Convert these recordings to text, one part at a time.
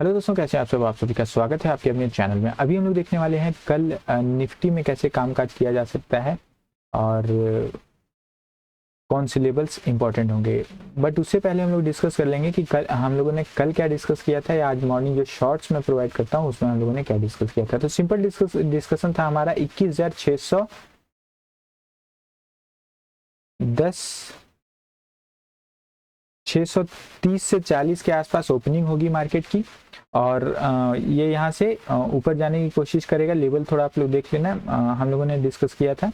Hello दोस्तों, कैसे हैं आप सभी का स्वागत है आपके अपने चैनल में। अभी हम लोग देखने वाले हैं कल निफ्टी में कैसे कामकाज किया जा सकता है और कौन से लेवल्स इंपॉर्टेंट होंगे। बट उससे पहले हम लोग डिस्कस कर लेंगे कि कल हम लोगों ने कल क्या डिस्कस किया था या आज मॉर्निंग जो शॉर्ट्स में प्रोवाइड करता हूँ उसमें हम लोगों ने क्या डिस्कस किया था। तो सिंपल डिस्कशन था हमारा 630 से 40 के आसपास ओपनिंग होगी मार्केट की और ये यहाँ से ऊपर जाने की कोशिश करेगा। लेवल थोड़ा आप लोग देख लेना, हम लोगों ने डिस्कस किया था।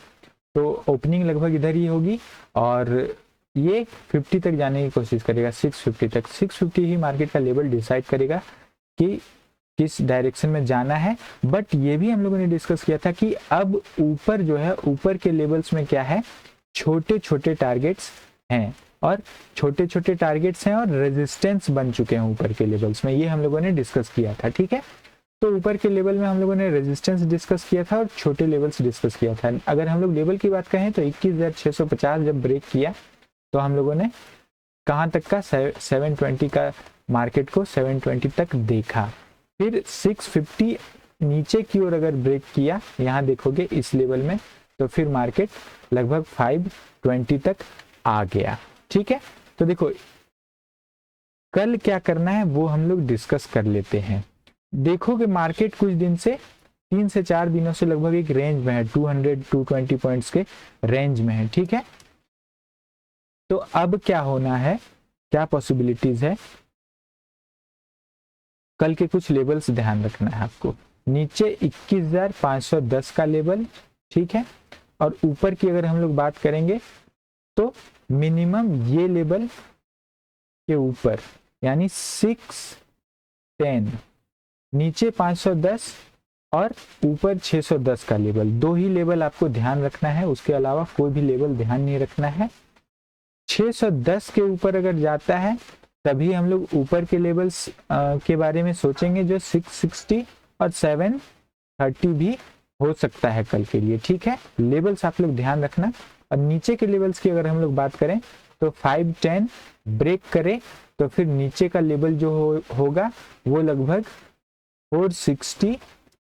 तो ओपनिंग लगभग इधर ही होगी और ये 50 तक जाने की कोशिश करेगा, 650 तक। 650 ही मार्केट का लेवल डिसाइड करेगा कि किस डायरेक्शन में जाना है। बट ये भी हम लोगों ने डिस्कस किया था कि अब ऊपर जो है, ऊपर के लेवल्स में क्या है, छोटे छोटे टारगेट्स हैं और छोटे छोटे टारगेट्स हैं और रेजिस्टेंस बन चुके हैं ऊपर के लेवल्स में। ये हम लोगों ने डिस्कस किया था, ठीक है। तो ऊपर के लेवल में हम लोगों ने रेजिस्टेंस डिस्कस किया था और छोटे लेवल्स डिस्कस किया था। अगर हम लोग लेवल की बात कहें तो 21,650 जब ब्रेक किया तो हम लोगों ने कहाँ तक का 720 का मार्केट को 720 तक देखा। फिर 650 नीचे की ओर अगर ब्रेक किया, यहाँ देखोगे इस लेवल में, तो फिर मार्केट लगभग 520 तक आ गया, ठीक है। तो देखो कल क्या करना है वो हम लोग डिस्कस कर लेते हैं। देखोगे मार्केट कुछ दिन से 3 से 4 दिनों से लगभग एक रेंज में है, 200-220 पॉइंट्स के रेंज में है, ठीक है। तो अब क्या होना है, क्या पॉसिबिलिटीज है, कल के कुछ लेवल्स ध्यान रखना है आपको। नीचे 21,510 का लेवल, ठीक है। और ऊपर की अगर हम लोग बात करेंगे तो मिनिमम ये लेवल के ऊपर यानी 610, नीचे 510 और ऊपर 610 का लेवल, दो ही लेवल आपको ध्यान रखना है, उसके अलावा कोई भी लेवल ध्यान नहीं रखना है। 610 के ऊपर अगर जाता है तभी हम लोग ऊपर के लेवल्स के बारे में सोचेंगे, जो 660 और 730 भी हो सकता है कल के लिए, ठीक है। लेवल्स आप लोग ध्यान रखना। और नीचे के लेवल्स की अगर हम लोग बात करें तो 510 ब्रेक करे तो फिर नीचे का लेवल जो होगा वो लगभग 460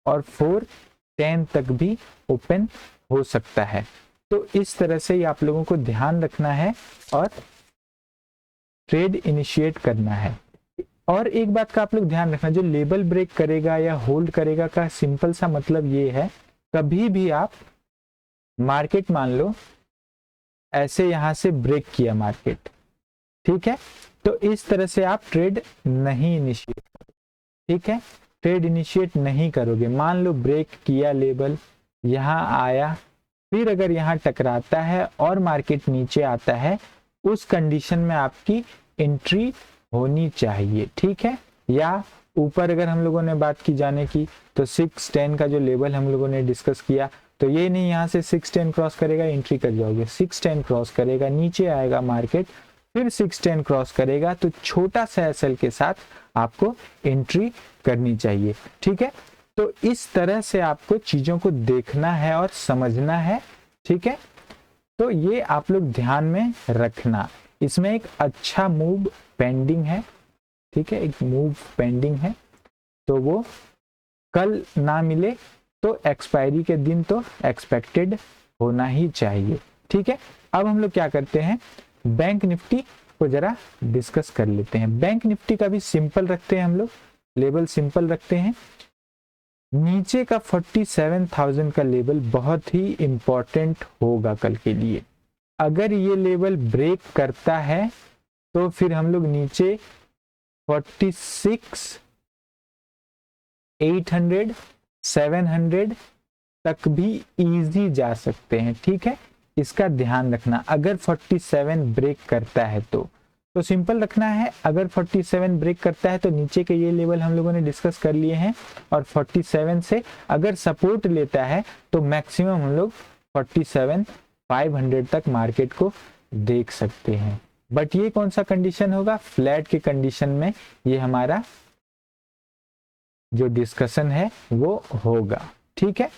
और 410 तक भी ओपन हो सकता है। तो इस तरह से ही आप लोगों को ध्यान रखना है और ट्रेड इनिशिएट करना है। और एक बात का आप लोग ध्यान रखना, जो लेवल ब्रेक करेगा या होल्ड करेगा का सिंपल सा मतलब ये है, कभी भी आप मार्केट मान लो ऐसे यहां से ब्रेक किया मार्केट, ठीक है, तो इस तरह से आप ट्रेड नहीं इनिशिएट, ठीक है, ट्रेड इनिशिएट नहीं करोगे। मान लो ब्रेक किया लेवल, यहां आया, फिर अगर यहां टकराता है और मार्केट नीचे आता है, उस कंडीशन में आपकी एंट्री होनी चाहिए, ठीक है। या ऊपर अगर हम लोगों ने बात की जाने की तो 610 का जो लेवल हम लोगों ने डिस्कस किया, तो ये नहीं यहाँ से 610 क्रॉस करेगा एंट्री कर जाओगे, 610 क्रॉस करेगा नीचे आएगा मार्केट, फिर 610 क्रॉस करेगा तो छोटा सा एसएल के साथ आपको एंट्री करनी चाहिए, ठीक है। तो इस तरह से आपको चीजों को देखना है और समझना है, ठीक है। तो ये आप लोग ध्यान में रखना। इसमें एक अच्छा मूव पेंडिंग है, ठीक है, एक मूव पेंडिंग है, तो वो कल ना मिले तो एक्सपायरी के दिन तो एक्सपेक्टेड होना ही चाहिए, ठीक है। अब हम लोग क्या करते हैं, बैंक निफ्टी को जरा डिस्कस कर लेते हैं। बैंक निफ्टी का भी सिंपल रखते हैं हम लोग, लेवल सिंपल रखते हैं। नीचे का 47,000 का लेवल बहुत ही इंपॉर्टेंट होगा कल के लिए। अगर ये लेवल ब्रेक करता है तो फिर हम लोग नीचे 46,800 700 तक भी इजी जा सकते हैं, ठीक है। इसका ध्यान रखना। अगर 47 ब्रेक करता है तो सिंपल रखना है। अगर 47 ब्रेक करता है तो नीचे के ये लेवल हम लोगों ने डिस्कस कर लिए हैं, और 47 से अगर सपोर्ट लेता है तो मैक्सिमम हम लोग 47,500 तक मार्केट को देख सकते हैं। बट ये कौन सा कंडीशन होगा, फ्लैट के कंडीशन में ये हमारा जो डिस्कशन है वो होगा, ठीक है।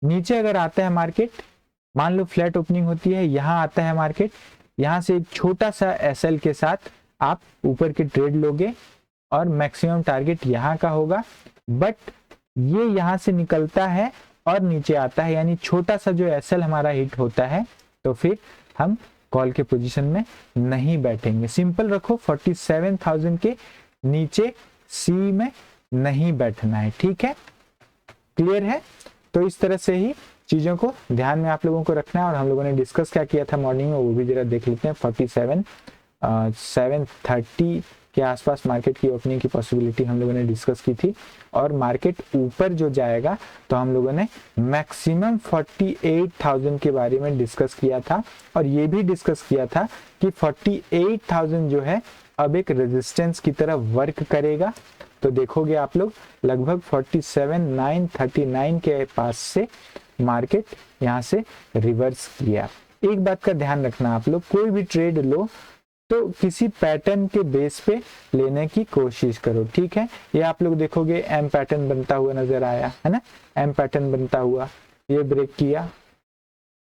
नीचे अगर आता है मार्केट, मान लो फ्लैट ओपनिंग होती है, यहां आता है मार्केट, यहां से एक छोटा सा एसएल के साथ आप ऊपर के ट्रेड लोगे और मैक्सिमम टारगेट यहाँ का होगा, बट ये यहाँ से निकलता है और नीचे आता है, यानी छोटा सा जो एसएल हमारा हिट होता है तो फिर हम कॉल के पोजीशन में नहीं बैठेंगे। सिंपल रखो, 47,000 के नीचे सी में नहीं बैठना है, ठीक है, क्लियर है। तो इस तरह से ही चीजों को ध्यान में आप लोगों को रखना है। और हम लोगों ने डिस्कस क्या किया था मॉर्निंग में, वो भी जरा देख लेते हैं। 730 के आसपास मार्केट की ओपनिंग की पॉसिबिलिटी हम लोगों ने डिस्कस की थी, और मार्केट ऊपर जो जाएगा तो हम लोगों ने मैक्सिमम 48,000 के बारे में डिस्कस किया था, और ये भी डिस्कस किया था कि 48,000 जो है अब एक रेजिस्टेंस की तरह वर्क करेगा। तो देखोगे आप लोग लगभग 47,939 के पास से मार्केट यहाँ से रिवर्स किया। एक बात का ध्यान रखना आप लोग, कोई भी ट्रेड लो तो किसी पैटर्न के बेस पे लेने की कोशिश करो, ठीक है। ये आप लोग देखोगे एम पैटर्न बनता हुआ नजर आया है ना, एम पैटर्न बनता हुआ, ये ब्रेक किया,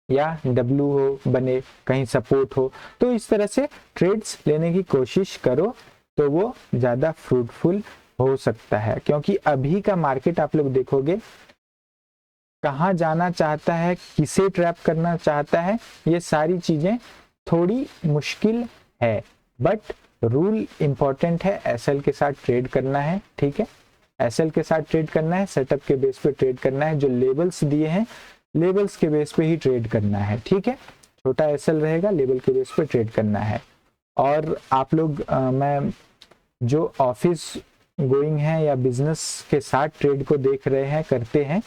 या डब्ल्यू हो बने, कहीं सपोर्ट हो, तो इस तरह से ट्रेड्स लेने की कोशिश करो तो वो ज्यादा फ्रूटफुल हो सकता है। क्योंकि अभी का मार्केट आप लोग देखोगे कहाँ जाना चाहता है, किसे ट्रैप करना चाहता है, ये सारी चीजें थोड़ी मुश्किल है, बट रूल इंपॉर्टेंट है, एसएल के साथ ट्रेड करना है, ठीक है, एसएल के साथ ट्रेड करना है, सेटअप के बेस पे ट्रेड करना है, जो लेवल्स दिए हैं लेवल्स के बेस पे ही ट्रेड करना है, ठीक है। छोटा एसएल रहेगा, लेवल के बेस पे ट्रेड करना है। और आप लोग मैं जो ऑफिस गोइंग है या बिजनेस के साथ ट्रेड को देख रहे हैं, करते हैं,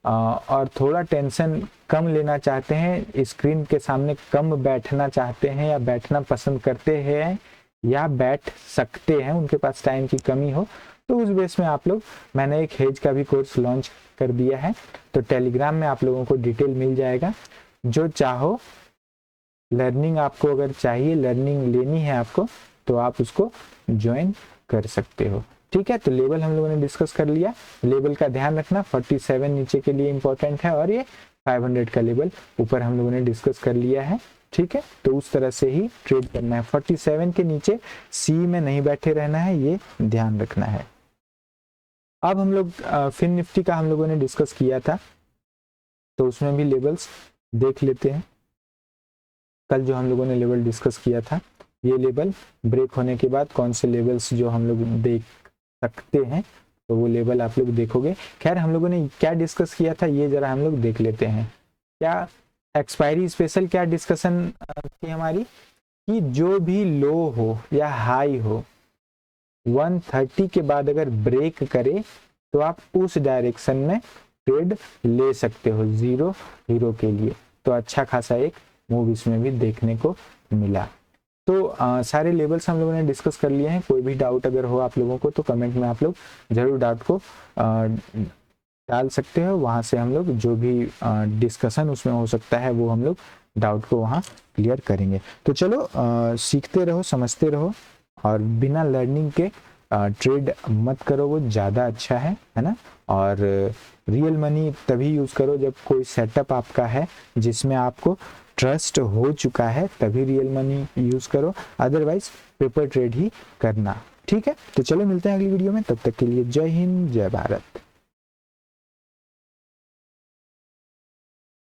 और थोड़ा टेंशन कम लेना चाहते हैं, स्क्रीन के सामने कम बैठना चाहते हैं या बैठना पसंद करते हैं या बैठ सकते हैं, उनके पास टाइम की कमी हो, तो उस बेस में आप लोग, मैंने एक हेज का भी कोर्स लॉन्च कर दिया है, तो टेलीग्राम में आप लोगों को डिटेल मिल जाएगा। जो चाहो लर्निंग, आपको अगर चाहिए लर्निंग लेनी है आपको, तो आप उसको ज्वाइन कर सकते हो, ठीक है। तो लेवल हम लोगों ने डिस्कस कर लिया, लेवल का ध्यान रखना, 47 नीचे के लिए इंपॉर्टेंट है, और ये 500 का लेवल ऊपर हम लोगों ने डिस्कस कर लिया है, ठीक है। तो उस तरह से ही ट्रेड करना है, 47 के नीचे सी में नहीं बैठे रहना है, ये ध्यान रखना है। अब हम लोग फिन निफ्टी का हम लोगों ने डिस्कस किया था, तो उसमें भी लेवल्स देख लेते हैं। कल जो हम लोगों ने लेवल डिस्कस किया था, ये लेवल ब्रेक होने के बाद कौन से लेवल्स जो हम लोग देख सकते हैं, तो वो लेवल आप लोग देखोगे। खैर हम लोगों ने क्या डिस्कस किया था ये जरा हम लोग देख लेते हैं। क्या एक्सपायरी स्पेशल क्या डिस्कशन थी हमारी, कि जो भी लो हो या हाई हो 130 के बाद अगर ब्रेक करे तो आप उस डायरेक्शन में ट्रेड ले सकते हो, जीरो हीरो के लिए। तो अच्छा खासा एक मूव इसमें भी देखने को मिला। तो सारे लेवल्स हम लोगों ने डिस्कस कर लिए हैं। कोई भी डाउट अगर हो आप लोगों को तो कमेंट में आप लोग जरूर डाउट को डाल सकते हो, वहां से हम लोग जो भी डिस्कशन उसमें हो सकता है वो हम लोग डाउट को वहां क्लियर करेंगे। तो चलो सीखते रहो, समझते रहो, और बिना लर्निंग के ट्रेड मत करो, वो ज़्यादा अच्छा है ना। और रियल मनी तभी यूज़ करो जब कोई सेटअप आपका है जिसमें आपको ट्रस्ट हो चुका है, तभी रियल मनी यूज़ करो, अदरवाइज पेपर ट्रेड ही करना, ठीक है। तो चलो मिलते हैं अगली वीडियो में, तब तक के लिए जय हिंद जय भारत।